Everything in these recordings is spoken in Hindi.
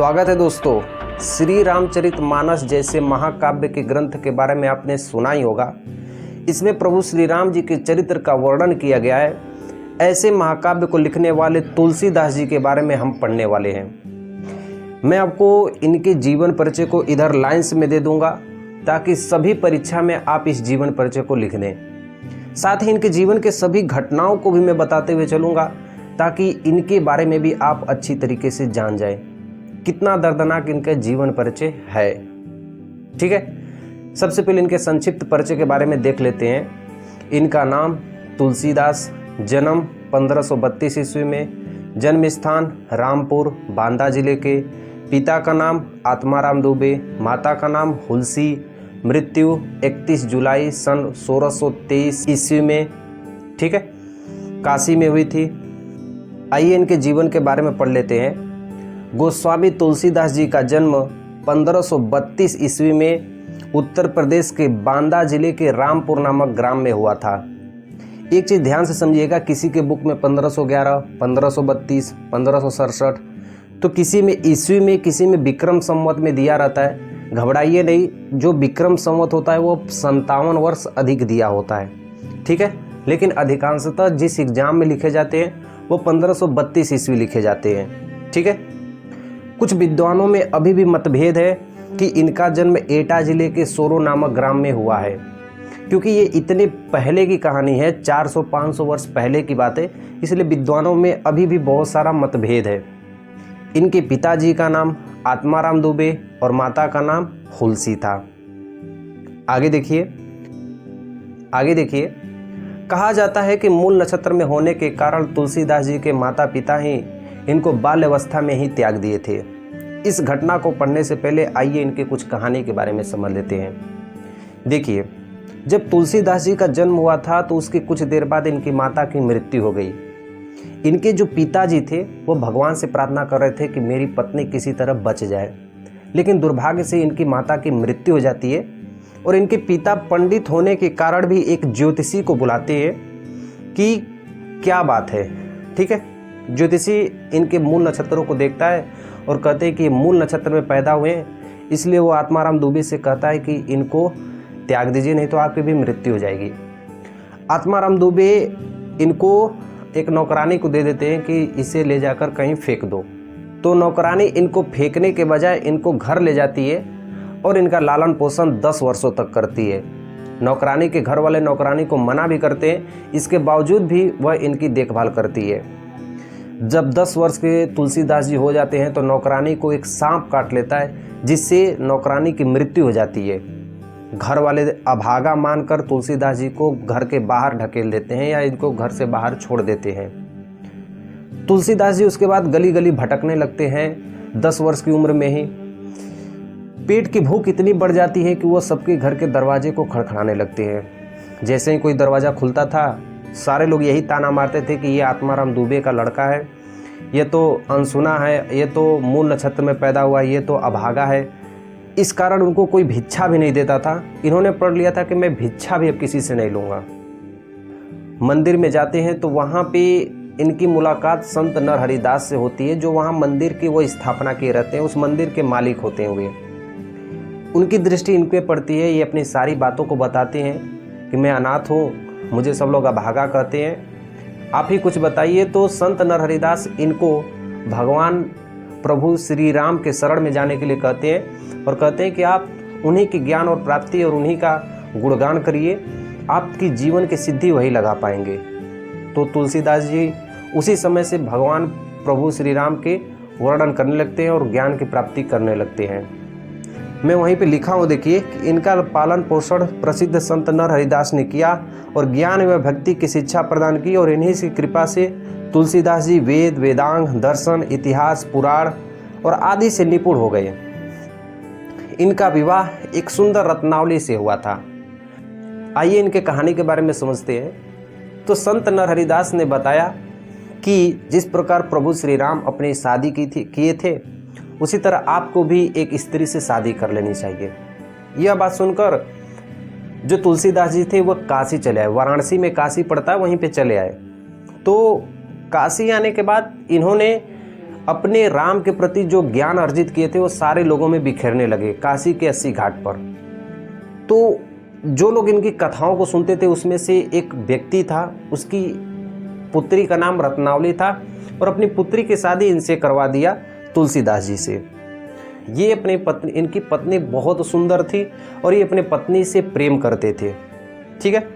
स्वागत है दोस्तों। श्री रामचरितमानस जैसे महाकाव्य के ग्रंथ के बारे में आपने सुना ही होगा। इसमें प्रभु श्री राम जी के चरित्र का वर्णन किया गया है। ऐसे महाकाव्य को लिखने वाले तुलसीदास जी के बारे में हम पढ़ने वाले हैं। मैं आपको इनके जीवन परिचय को इधर लाइन्स में दे दूंगा ताकि सभी परीक्षा में आप इस जीवन परिचय को लिख दें। साथ ही इनके जीवन के सभी घटनाओं को भी मैं बताते हुए चलूँगा ताकि इनके बारे में भी आप अच्छी तरीके से जान जाएं। कितना दर्दनाक इनका जीवन परिचय है। ठीक है, सबसे पहले इनके संक्षिप्त परिचय के बारे में देख लेते हैं। इनका नाम तुलसीदास, जन्म 1532 ईस्वी में, जन्म स्थान रामपुर बांदा जिले के, पिता का नाम आत्माराम दुबे, माता का नाम हुलसी, मृत्यु 31 जुलाई सन 1623 ईस्वी में, ठीक है, काशी में हुई थी। आइए इनके जीवन के बारे में पढ़ लेते हैं। गोस्वामी तुलसीदास जी का जन्म 1532 ईस्वी में उत्तर प्रदेश के बांदा जिले के रामपुर नामक ग्राम में हुआ था। एक चीज़ ध्यान से समझिएगा, किसी के बुक में 1511, 1532, 1567, तो किसी में ईस्वी में, किसी में विक्रम संवत में दिया रहता है। घबराइए नहीं, जो विक्रम संवत होता है वो 57 वर्ष अधिक दिया होता है। ठीक है, लेकिन अधिकांशतः जिस एग्जाम में लिखे जाते हैं वो 1532 ईस्वी लिखे जाते हैं। ठीक है, कुछ विद्वानों में अभी भी मतभेद है कि इनका जन्म एटा जिले के सोरो नामक ग्राम में हुआ है, क्योंकि ये इतने पहले की कहानी है, 400-500 वर्ष पहले की बात है, इसलिए विद्वानों में अभी भी बहुत सारा मतभेद है। इनके पिताजी का नाम आत्माराम दुबे और माता का नाम हुलसी था। आगे देखिए, कहा जाता है कि मूल नक्षत्र में होने के कारण तुलसीदास जी के माता पिता ही इनको बाल्यावस्था में ही त्याग दिए थे। इस घटना को पढ़ने से पहले आइए इनके कुछ कहानी के बारे में समझ लेते हैं। देखिए, जब तुलसीदास जी का जन्म हुआ था तो उसके कुछ देर बाद इनकी माता की मृत्यु हो गई। इनके जो पिताजी थे वो भगवान से प्रार्थना कर रहे थे कि मेरी पत्नी किसी तरह बच जाए, लेकिन दुर्भाग्य से इनकी माता की मृत्यु हो जाती है और इनके पिता पंडित होने के कारण भी एक ज्योतिषी को बुलाते हैं कि क्या बात है। ठीक है, ज्योतिषी इनके मूल नक्षत्रों को देखता है और कहते हैं कि मूल नक्षत्र में पैदा हुए हैं, इसलिए वो आत्माराम दुबे से कहता है कि इनको त्याग दीजिए, नहीं तो आपकी भी मृत्यु हो जाएगी। आत्माराम दुबे इनको एक नौकरानी को दे देते हैं कि इसे ले जाकर कहीं फेंक दो। तो नौकरानी इनको फेंकने के बजाय इनको घर ले जाती है और इनका लालन पोषण 10 वर्षों तक करती है। नौकरानी के घर वाले नौकरानी को मना भी करते हैं, इसके बावजूद भी वह इनकी देखभाल करती है। जब 10 वर्ष के तुलसीदास जी हो जाते हैं तो नौकरानी को एक सांप काट लेता है, जिससे नौकरानी की मृत्यु हो जाती है। घर वाले अभागा मानकर तुलसीदास जी को घर के बाहर ढकेल देते हैं या इनको घर से बाहर छोड़ देते हैं। तुलसीदास जी उसके बाद गली गली भटकने लगते हैं। 10 वर्ष की उम्र में ही पेट की भूख इतनी बढ़ जाती है कि वो सबके घर के दरवाजे को खड़खड़ाने लगते हैं। जैसे ही कोई दरवाज़ा खुलता था, सारे लोग यही ताना मारते थे कि ये आत्माराम दुबे का लड़का है, ये तो अनसुना है, ये तो मूल नक्षत्र में पैदा हुआ, ये तो अभागा है। इस कारण उनको कोई भिक्षा भी नहीं देता था। इन्होंने पढ़ लिया था कि मैं भिक्षा भी अब किसी से नहीं लूँगा। मंदिर में जाते हैं तो वहाँ पे इनकी मुलाकात संत नरहरिदास से होती है, जो वहाँ मंदिर की वो स्थापना किए रहते हैं, उस मंदिर के मालिक होते हुए। उनकी दृष्टि इन पे पड़ती है। ये अपनी सारी बातों को बताते हैं कि मैं अनाथ हूँ, मुझे सब लोग अभागा कहते हैं, आप ही कुछ बताइए। तो संत नरहरिदास इनको भगवान प्रभु श्री राम के शरण में जाने के लिए कहते हैं और कहते हैं कि आप उन्हीं की ज्ञान और प्राप्ति और उन्हीं का गुणगान करिए, आपकी जीवन की सिद्धि वही लगा पाएंगे। तो तुलसीदास जी उसी समय से भगवान प्रभु श्री राम के वर्णन करने लगते हैं और ज्ञान की प्राप्ति करने लगते हैं। मैं वहीं पे लिखा हूँ, देखिए, कि इनका पालन पोषण प्रसिद्ध संत नरहरिदास ने किया और ज्ञान एवं भक्ति की शिक्षा प्रदान की, और इन्हीं की कृपा से तुलसीदास जी वेद, वेदांग, दर्शन, इतिहास, पुराण और आदि से निपुण हो गए। इनका विवाह एक सुंदर रत्नावली से हुआ था। आइए इनके कहानी के बारे में समझते हैं। तो संत नरहरिदास ने बताया कि जिस प्रकार प्रभु श्री राम अपनी शादी किए थे, उसी तरह आपको भी एक स्त्री से शादी कर लेनी चाहिए। यह बात सुनकर जो तुलसीदास जी थे वह काशी चले आए। वाराणसी में काशी पड़ता है, वहीं पे चले आए। तो काशी आने के बाद इन्होंने अपने राम के प्रति जो ज्ञान अर्जित किए थे वो सारे लोगों में बिखेरने लगे काशी के 80 घाट पर। तो जो लोग इनकी कथाओं को सुनते थे उसमें से एक व्यक्ति था, उसकी पुत्री का नाम रत्नावली था और अपनी पुत्री की शादी इनसे करवा दिया तुलसीदास जी से। ये अपनी पत्नी, इनकी पत्नी बहुत सुंदर थी और ये अपने पत्नी से प्रेम करते थे। ठीक है,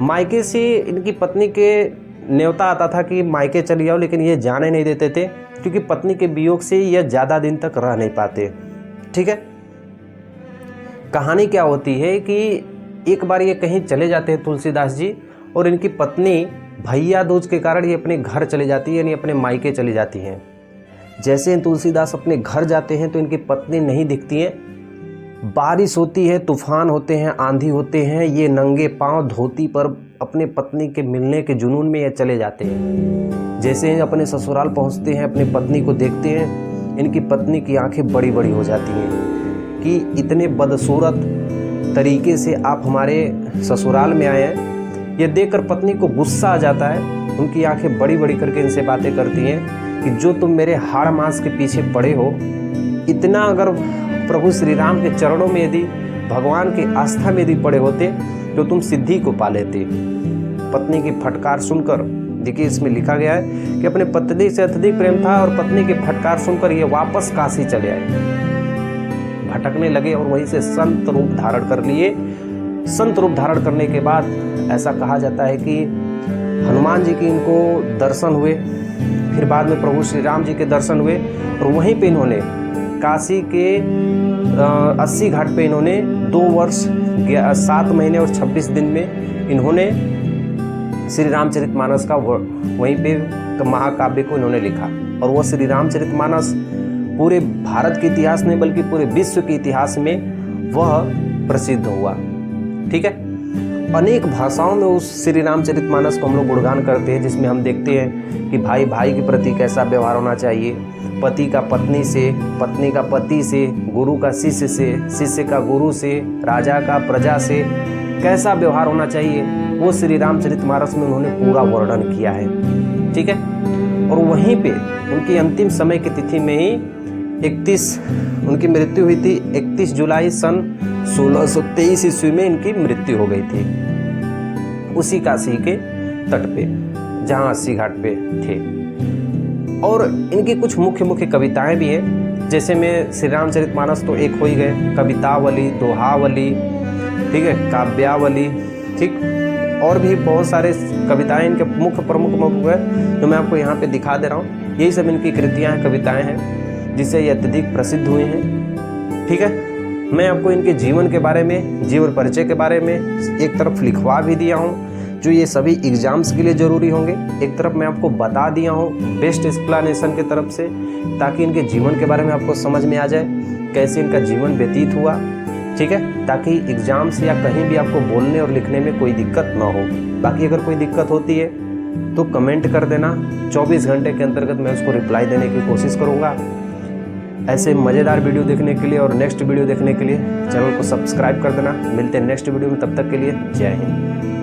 मायके से इनकी पत्नी के न्योता आता था कि मायके चली जाओ, लेकिन ये जाने नहीं देते थे क्योंकि पत्नी के वियोग से यह ज़्यादा दिन तक रह नहीं पाते। ठीक है, कहानी क्या होती है कि एक बार ये कहीं चले जाते हैं तुलसीदास जी और इनकी पत्नी भैया दूज के कारण ये अपने घर चली जाती है, यानी अपने मायके चली जाती हैं। जैसे तुलसीदास अपने घर जाते हैं तो इनकी पत्नी नहीं दिखती है। बारिश होती है, तूफान होते हैं, आंधी होते हैं, ये नंगे पांव धोती पर अपने पत्नी के मिलने के जुनून में ये चले जाते हैं। जैसे ही अपने ससुराल पहुंचते हैं, अपनी पत्नी को देखते हैं, इनकी पत्नी की आंखें बड़ी बड़ी हो जाती हैं कि इतने बदसूरत तरीके से आप हमारे ससुराल में आए हैं। ये देखकर पत्नी को गुस्सा आ जाता है, उनकी आंखें बड़ी बड़ी करके इनसे बातें करती हैं कि जो तुम मेरे हाड़ मांस के पीछे पड़े हो, इतना अगर प्रभु श्री राम के चरणों में यदि भगवान की आस्था में यदि पड़े होते तो तुम सिद्धि को पा लेते। पत्नी की फटकार सुनकर, देखिए इसमें लिखा गया है कि अपने पत्नी से अत्यधिक प्रेम था और पत्नी की फटकार सुनकर ये वापस काशी चले आए, भटकने लगे और वहीं से संत रूप धारण कर लिए। संत रूप धारण करने के बाद ऐसा कहा जाता है कि हनुमान जी के इनको दर्शन हुए, फिर बाद में प्रभु श्री राम जी के दर्शन हुए और वहीं पे इन्होंने काशी के 80 घाट पे इन्होंने 2 वर्ष 7 महीने और 26 दिन में इन्होंने श्री रामचरितमानस का वहीं पे महाकाव्य को इन्होंने लिखा। और वो श्री रामचरितमानस पूरे भारत के इतिहास में बल्कि पूरे विश्व के इतिहास में वह प्रसिद्ध हुआ। ठीक है, अनेक भाषाओं में उस श्री रामचरितमानस को हम लोग गुणगान करते हैं, जिसमें हम देखते हैं कि भाई भाई के प्रति कैसा व्यवहार होना चाहिए, पति का पत्नी से, पत्नी का पति से, गुरु का शिष्य से, शिष्य का गुरु से, राजा का प्रजा से कैसा व्यवहार होना चाहिए, वो श्री रामचरितमानस में उन्होंने पूरा वर्णन किया है। ठीक है, और वहीं पे उनकी अंतिम समय की तिथि में ही 31 उनकी मृत्यु हुई थी। 31 जुलाई सन 1623 ईस्वी में इनकी मृत्यु हो गई थी, उसी काशी के तट पे जहाँ 80 घाट पे थे। और इनकी कुछ मुख्य मुख्य कविताएं भी हैं, जैसे में श्री रामचरितमानस तो एक हो ही गए, कवितावली, दोहावली, ठीक है, काव्यावली, ठीक, और भी बहुत सारे कविताएं इनके मुख्य प्रमुख है जो मैं आपको यहाँ पे दिखा दे रहा हूँ। यही सब इनकी कृतियाँ हैं, कविताएं हैं, जिससे ये अत्यधिक प्रसिद्ध हुए हैं। ठीक है, मैं आपको इनके जीवन के बारे में, जीवन परिचय के बारे में एक तरफ लिखवा भी दिया हूँ जो ये सभी एग्जाम्स के लिए ज़रूरी होंगे, एक तरफ मैं आपको बता दिया हूँ बेस्ट एक्सप्लेनेशन की तरफ से, ताकि इनके जीवन के बारे में आपको समझ में आ जाए कैसे इनका जीवन व्यतीत हुआ। ठीक है, ताकि एग्जाम्स या कहीं भी आपको बोलने और लिखने में कोई दिक्कत ना हो। बाकी अगर कोई दिक्कत होती है तो कमेंट कर देना, 24 घंटे के अंतर्गत मैं उसको रिप्लाई देने की कोशिश करूँगा। ऐसे मज़ेदार वीडियो देखने के लिए और नेक्स्ट वीडियो देखने के लिए चैनल को सब्सक्राइब कर देना। मिलते हैं नेक्स्ट वीडियो में, तब तक के लिए जय हिंद।